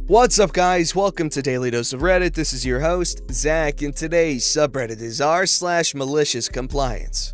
What's up, guys? Welcome to Daily Dose of Reddit. This is your host, Zach, and today's subreddit is r/MaliciousCompliance.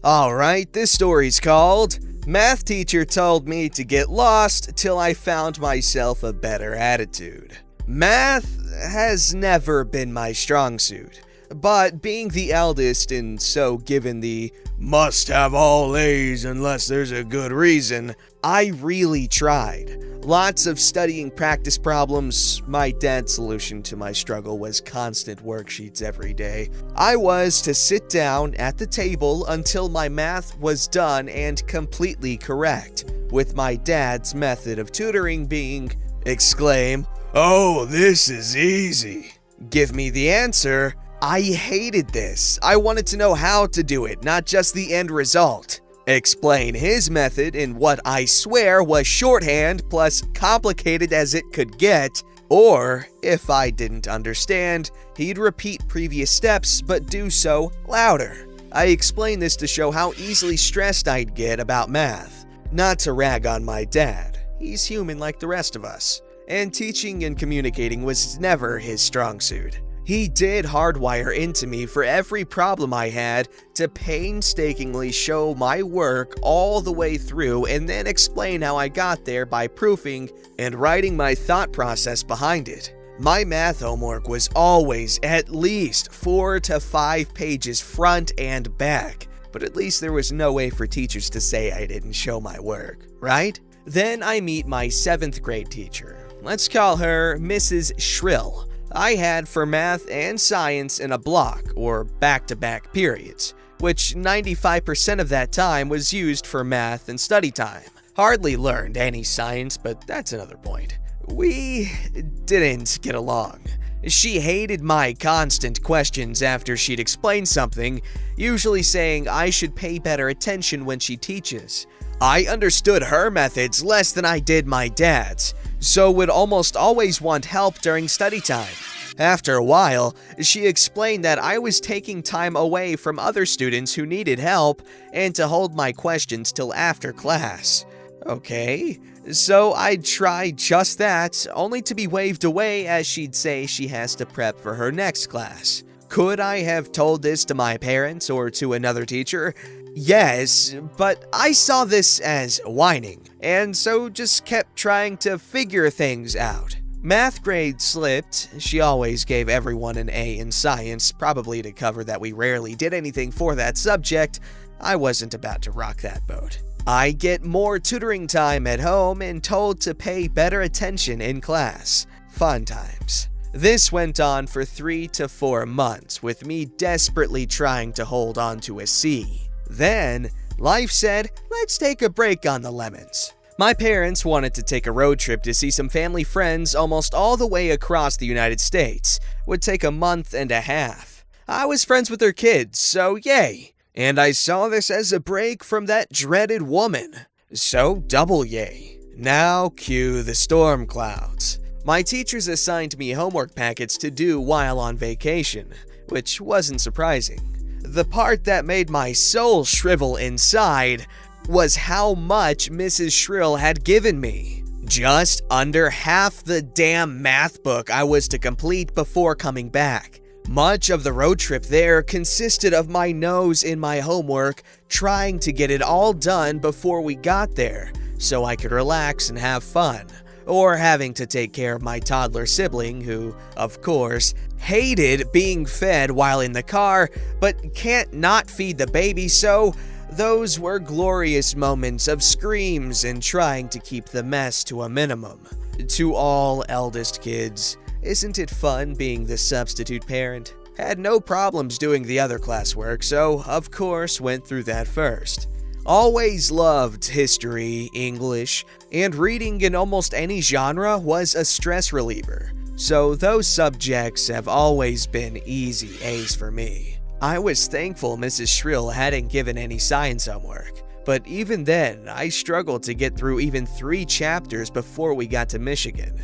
Alright, this story's called Math Teacher Told Me to Get Lost Till I Found Myself a Better Attitude. Math has never been my strong suit, but being the eldest and so given the must have all A's unless there's a good reason, I really tried. Lots of studying practice problems. My dad's solution to my struggle was constant worksheets every day. I was to sit down at the table until my math was done and completely correct, with my dad's method of tutoring being exclaim, "Oh, this is easy." Give me the answer. I hated this. I wanted to know how to do it, not just the end result. Explain his method in what I swear was shorthand plus complicated as it could get, or, if I didn't understand, he'd repeat previous steps but do so louder. I explained this to show how easily stressed I'd get about math. Not to rag on my dad, he's human like the rest of us, and teaching and communicating was never his strong suit. He did hardwire into me for every problem I had to painstakingly show my work all the way through and then explain how I got there by proofing and writing my thought process behind it. My math homework was always at least 4 to 5 pages front and back, but at least there was no way for teachers to say I didn't show my work, right? Then I meet my 7th grade teacher. Let's call her Mrs. Shrill. I had for math and science in a block, or back-to-back periods, which 95% of that time was used for math and study time. Hardly learned any science, but that's another point. We didn't get along. She hated my constant questions after she'd explain something, usually saying I should pay better attention when she teaches. I understood her methods less than I did my dad's, so would almost always want help during study time. After a while, she explained that I was taking time away from other students who needed help and to hold my questions till after class. Okay, so I'd try just that, only to be waved away as she'd say she has to prep for her next class. Could I have told this to my parents or to another teacher? Yes, but I saw this as whining, and so just kept trying to figure things out. Math grade slipped. She always gave everyone an A in science, probably to cover that we rarely did anything for that subject. I wasn't about to rock that boat. I get more tutoring time at home and told to pay better attention in class. Fun times. This went on for 3 to 4 months, with me desperately trying to hold on to a C. Then, life said, let's take a break on the lemons. My parents wanted to take a road trip to see some family friends almost all the way across the United States. Would take a month and a half. I was friends with their kids, so yay. And I saw this as a break from that dreaded woman. So double yay. Now cue the storm clouds. My teachers assigned me homework packets to do while on vacation, which wasn't surprising. The part that made my soul shrivel inside was how much Mrs. Shrill had given me. Just under half the damn math book I was to complete before coming back. Much of the road trip there consisted of my nose in my homework, trying to get it all done before we got there, so I could relax and have fun. Or having to take care of my toddler sibling who, of course, hated being fed while in the car, but can't not feed the baby, so those were glorious moments of screams and trying to keep the mess to a minimum. To all eldest kids, isn't it fun being the substitute parent? Had no problems doing the other classwork, so of course went through that first. Always loved history, English, and reading in almost any genre was a stress reliever, so those subjects have always been easy A's for me. I was thankful Mrs. Shrill hadn't given any science homework, but even then, I struggled to get through even 3 chapters before we got to Michigan.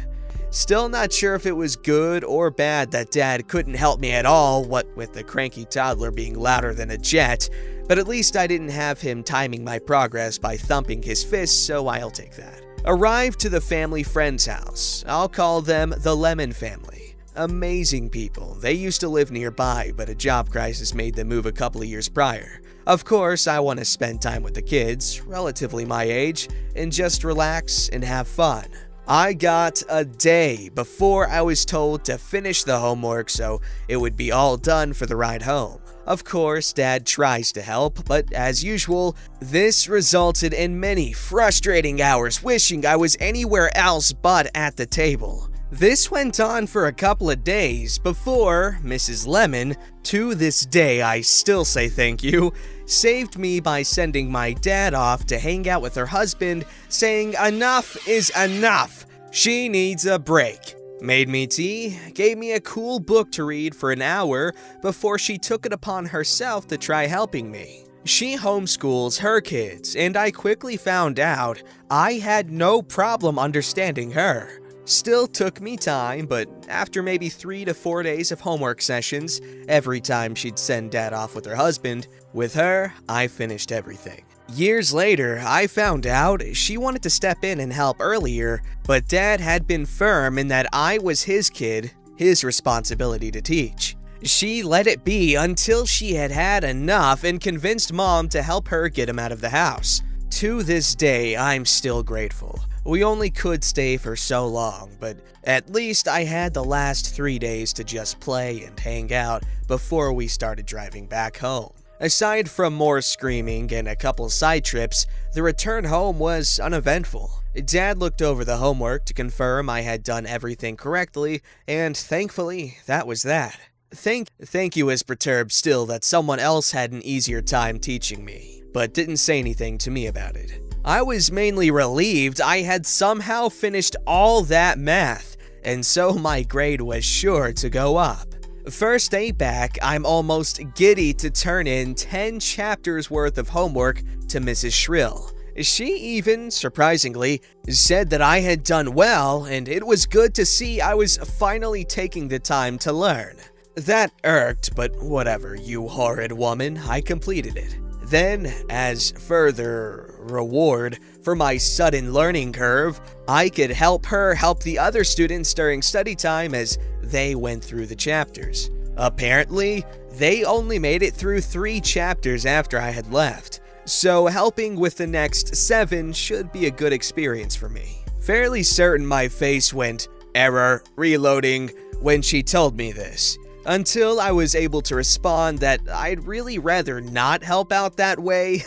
Still not sure if it was good or bad that Dad couldn't help me at all, what with the cranky toddler being louder than a jet, but at least I didn't have him timing my progress by thumping his fists, so I'll take that. Arrived to the family friend's house. I'll call them the Lemon family. Amazing people. They used to live nearby, but a job crisis made them move a couple of years prior. Of course, I want to spend time with the kids, relatively my age, and just relax and have fun. I got a day before I was told to finish the homework so it would be all done for the ride home. Of course, Dad tries to help, but as usual, this resulted in many frustrating hours wishing I was anywhere else but at the table. This went on for a couple of days before Mrs. Lemon, to this day I still say thank you, saved me by sending my dad off to hang out with her husband, saying enough is enough. She needs a break. Made me tea, gave me a cool book to read for an hour before she took it upon herself to try helping me. She homeschools her kids, and I quickly found out I had no problem understanding her. Still took me time, but after maybe 3 to 4 days of homework sessions, every time she'd send Dad off with her husband, with her, I finished everything. Years later, I found out she wanted to step in and help earlier, but Dad had been firm in that I was his kid, his responsibility to teach. She let it be until she had had enough and convinced Mom to help her get him out of the house. To this day, I'm still grateful. We only could stay for so long, but at least I had the last 3 days to just play and hang out before we started driving back home. Aside from more screaming and a couple side trips, the return home was uneventful. Dad looked over the homework to confirm I had done everything correctly, and thankfully, that was that. Thank you is perturbed still that someone else had an easier time teaching me, but didn't say anything to me about it. I was mainly relieved I had somehow finished all that math, and so my grade was sure to go up. First day back, I'm almost giddy to turn in 10 chapters worth of homework to Mrs. Shrill. She even, surprisingly, said that I had done well and it was good to see I was finally taking the time to learn. That irked, but whatever, you horrid woman, I completed it. Then, as further reward for my sudden learning curve, I could help her help the other students during study time as they went through the chapters. Apparently, they only made it through 3 chapters after I had left, so helping with the next 7 should be a good experience for me. Fairly certain my face went, "Error, reloading," when she told me this, until I was able to respond that I'd really rather not help out that way.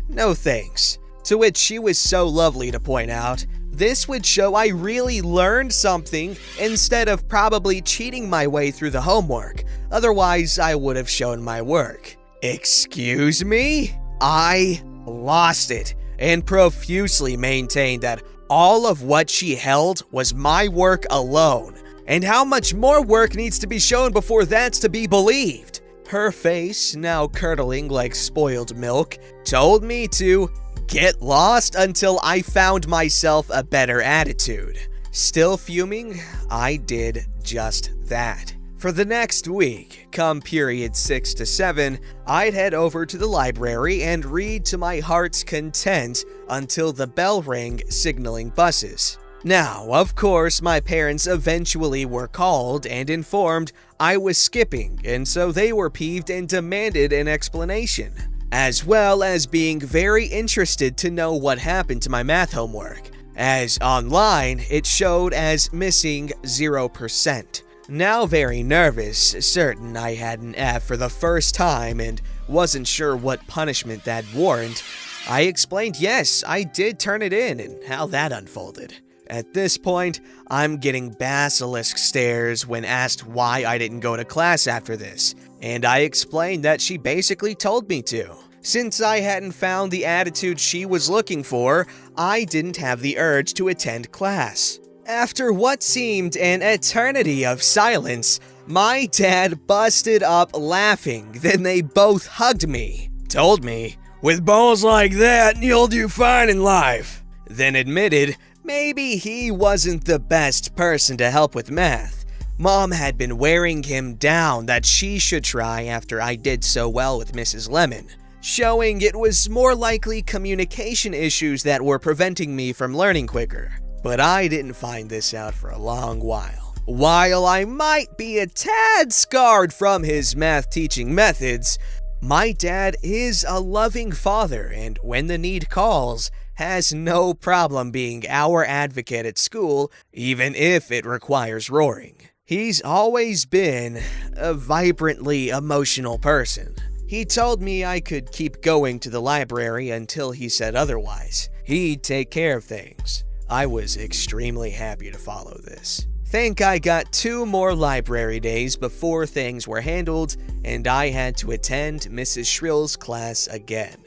No thanks. To which she was so lovely to point out, this would show I really learned something instead of probably cheating my way through the homework. Otherwise, I would have shown my work. Excuse me? I lost it and profusely maintained that all of what she held was my work alone. And how much more work needs to be shown before that's to be believed? Her face, now curdling like spoiled milk, told me to get lost until I found myself a better attitude. Still fuming, I did just that. For the next week, come period 6 to 7, I'd head over to the library and read to my heart's content until the bell rang signaling buses. Now, of course, my parents eventually were called and informed I was skipping, and so they were peeved and demanded an explanation, as well as being very interested to know what happened to my math homework, as online it showed as missing 0%. Now very nervous, certain I had an F for the first time and wasn't sure what punishment that'd warrant, I explained yes, I did turn it in and how that unfolded. At this point, I'm getting basilisk stares when asked why I didn't go to class after this, and I explained that she basically told me to. Since I hadn't found the attitude she was looking for, I didn't have the urge to attend class. After what seemed an eternity of silence, my dad busted up laughing, then they both hugged me, told me, "With balls like that, you'll do fine in life," then admitted maybe he wasn't the best person to help with math. Mom had been wearing him down that she should try after I did so well with Mrs. Lemon. showing it was more likely communication issues that were preventing me from learning quicker. But I didn't find this out for a long while. While I might be a tad scarred from his math teaching methods, my dad is a loving father, and when the need calls, has no problem being our advocate at school, even if it requires roaring. He's always been a vibrantly emotional person. He told me I could keep going to the library until he said otherwise. He'd take care of things. I was extremely happy to follow this. Think I got 2 more library days before things were handled, and I had to attend Mrs. Shrill's class again.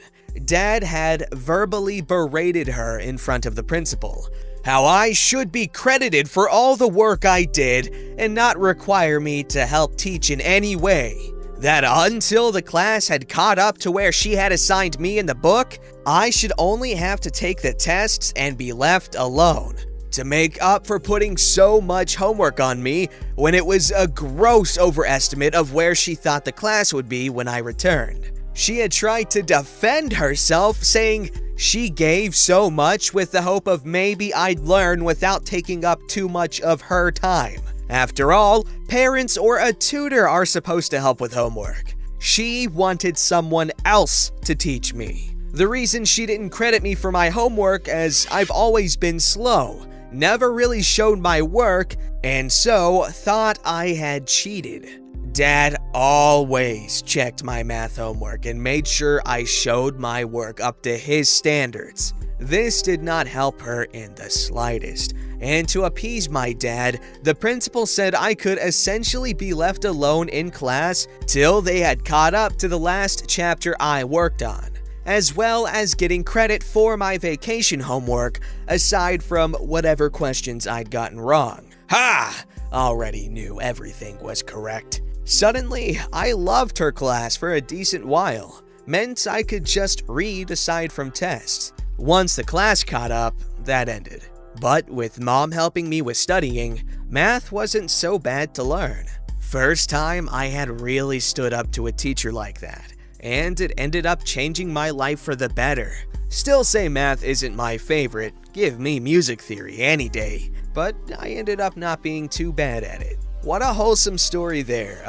Dad had verbally berated her in front of the principal, how I should be credited for all the work I did and not require me to help teach in any way. That until the class had caught up to where she had assigned me in the book, I should only have to take the tests and be left alone. To make up for putting so much homework on me when it was a gross overestimate of where she thought the class would be when I returned. She had tried to defend herself, saying she gave so much with the hope of maybe I'd learn without taking up too much of her time. After all, parents or a tutor are supposed to help with homework. She wanted someone else to teach me. The reason she didn't credit me for my homework, as I've always been slow, never really showed my work, and so thought I had cheated. Dad always checked my math homework and made sure I showed my work up to his standards. This did not help her in the slightest, and to appease my dad, the principal said I could essentially be left alone in class till they had caught up to the last chapter I worked on, as well as getting credit for my vacation homework aside from whatever questions I'd gotten wrong. Ha! Already knew everything was correct. Suddenly, I loved her class for a decent while. Meant I could just read aside from tests. Once the class caught up, that ended. But with Mom helping me with studying, math wasn't so bad to learn. First time I had really stood up to a teacher like that, and it ended up changing my life for the better. Still say math isn't my favorite, give me music theory any day, but I ended up not being too bad at it. What a wholesome story there.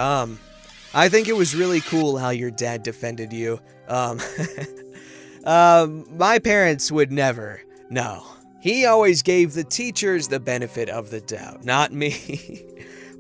I think it was really cool how your dad defended you. My parents would never. No. He always gave the teachers the benefit of the doubt, not me.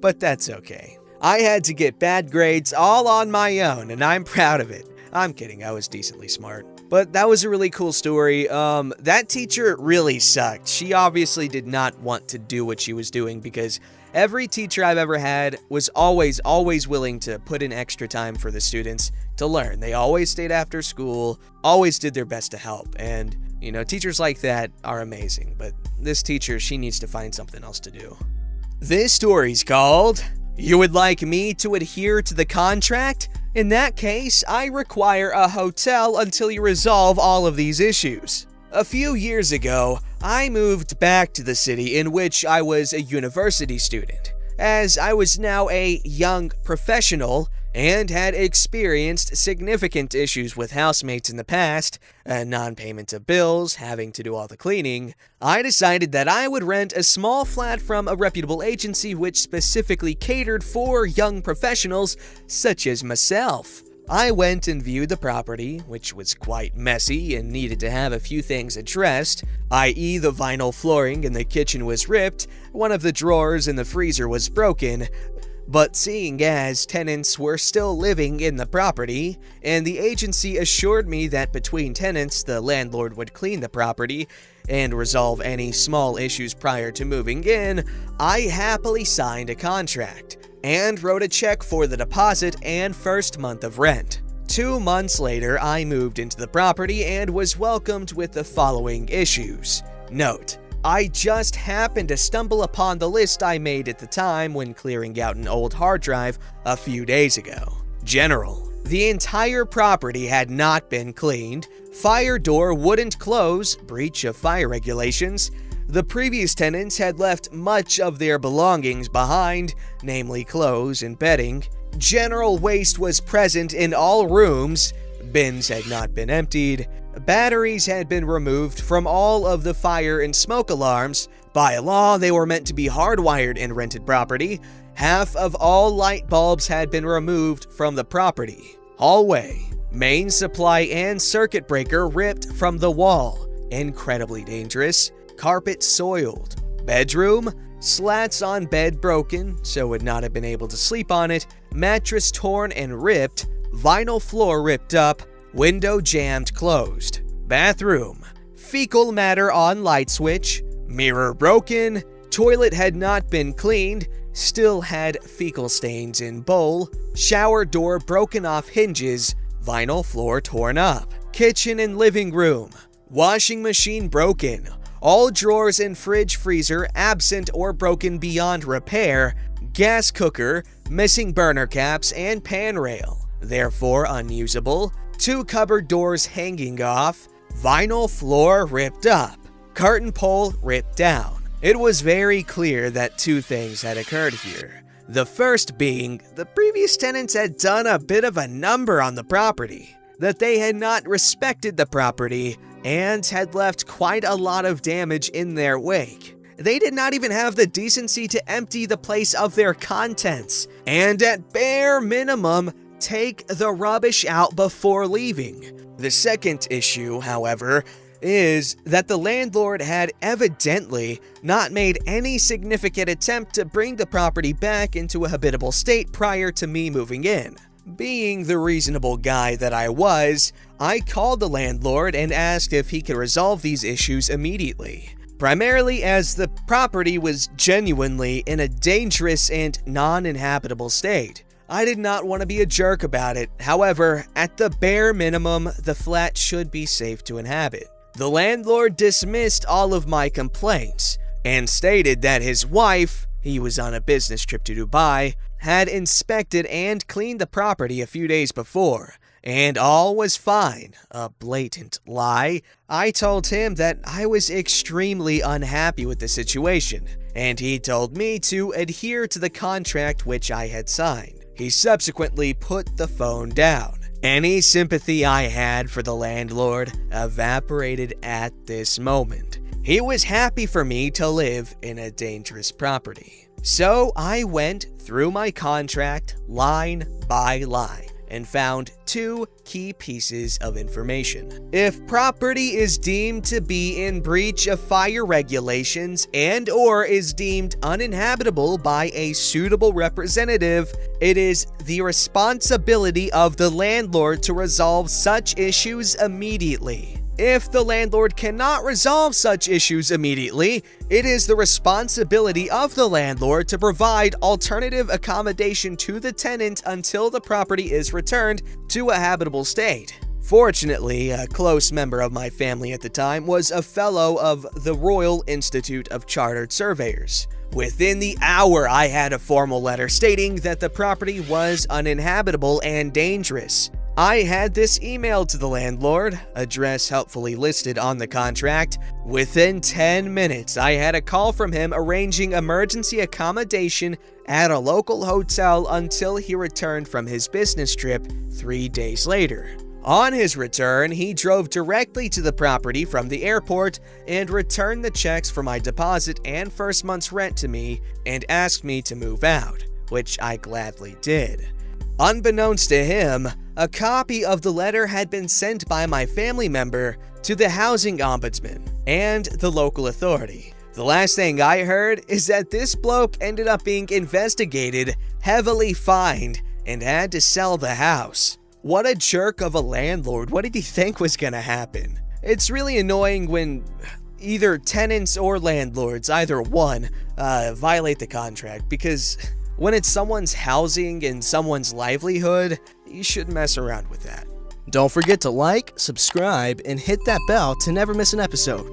But that's okay. I had to get bad grades all on my own, and I'm proud of it. I'm kidding, I was decently smart. But that was a really cool story. That teacher really sucked. She obviously did not want to do what she was doing, because every teacher I've ever had was always willing to put in extra time for the students to learn. They always stayed after school, always did their best to help. And, you know, teachers like that are amazing. But this teacher, she needs to find something else to do. This story's called, "You Would Like Me to Adhere to the Contract? In that case, I require a hotel until you resolve all of these issues." A few years ago, I moved back to the city in which I was a university student, as I was now a young professional and had experienced significant issues with housemates in the past, non-payment of bills, having to do all the cleaning. I decided that I would rent a small flat from a reputable agency which specifically catered for young professionals such as myself. I went and viewed the property, which was quite messy and needed to have a few things addressed, i.e. the vinyl flooring in the kitchen was ripped, one of the drawers in the freezer was broken. But seeing as tenants were still living in the property, and the agency assured me that between tenants the landlord would clean the property and resolve any small issues prior to moving in, I happily signed a contract and wrote a check for the deposit and first month of rent. 2 months later, I moved into the property and was welcomed with the following issues. Note: I just happened to stumble upon the list I made at the time when clearing out an old hard drive a few days ago. General: the entire property had not been cleaned, fire door wouldn't close, breach of fire regulations, the previous tenants had left much of their belongings behind, namely clothes and bedding, general waste was present in all rooms, Bins had not been emptied. Batteries had been removed from all of the fire and smoke alarms. By law, they were meant to be hardwired in rented property. Half of all light bulbs had been removed from the property. Hallway, main supply and circuit breaker ripped from the wall. Incredibly dangerous. Carpet soiled. Bedroom, slats on bed broken, so would not have been able to sleep on it. Mattress torn and ripped. Vinyl floor ripped up. Window jammed closed. Bathroom, fecal matter on light switch. Mirror broken. Toilet had not been cleaned. Still had fecal stains in bowl. Shower door broken off hinges. Vinyl floor torn up. Kitchen and living room. Washing machine broken. All drawers and fridge freezer absent or broken beyond repair. Gas cooker, missing burner caps and pan rail, therefore unusable. 2 cupboard doors hanging off. Vinyl floor ripped up. Curtain pole ripped down. It was very clear that 2 things had occurred here. The first being, the previous tenants had done a bit of a number on the property, that they had not respected the property, and had left quite a lot of damage in their wake. They did not even have the decency to empty the place of their contents, and at bare minimum, take the rubbish out before leaving. The second issue, however, is that the landlord had evidently not made any significant attempt to bring the property back into a habitable state prior to me moving in. Being the reasonable guy that I was, I called the landlord and asked if he could resolve these issues immediately. Primarily as the property was genuinely in a dangerous and non-inhabitable state. I did not want to be a jerk about it. However, at the bare minimum, the flat should be safe to inhabit. The landlord dismissed all of my complaints and stated that his wife, he was on a business trip to Dubai, had inspected and cleaned the property a few days before, and all was fine. A blatant lie. I told him that I was extremely unhappy with the situation, and he told me to adhere to the contract which I had signed. He subsequently put the phone down. Any sympathy I had for the landlord evaporated at this moment. He was happy for me to live in a dangerous property. So I went through my contract line by line and found 2 key pieces of information. If property is deemed to be in breach of fire regulations and/or is deemed uninhabitable by a suitable representative, it is the responsibility of the landlord to resolve such issues immediately. If the landlord cannot resolve such issues immediately, it is the responsibility of the landlord to provide alternative accommodation to the tenant until the property is returned to a habitable state. Fortunately, a close member of my family at the time was a fellow of the Royal Institute of Chartered Surveyors. Within the hour, I had a formal letter stating that the property was uninhabitable and dangerous. I had this emailed to the landlord, address helpfully listed on the contract. Within 10 minutes, I had a call from him arranging emergency accommodation at a local hotel until he returned from his business trip 3 days later. On his return, he drove directly to the property from the airport and returned the checks for my deposit and first month's rent to me and asked me to move out, which I gladly did. Unbeknownst to him, a copy of the letter had been sent by my family member to the housing ombudsman and the local authority. The last thing I heard is that this bloke ended up being investigated, heavily fined, and had to sell the house. What a jerk of a landlord. What did he think was gonna happen? It's really annoying when either tenants or landlords, either one, violate the contract, because when it's someone's housing and someone's livelihood, you shouldn't mess around with that. Don't forget to like, subscribe, and hit that bell to never miss an episode.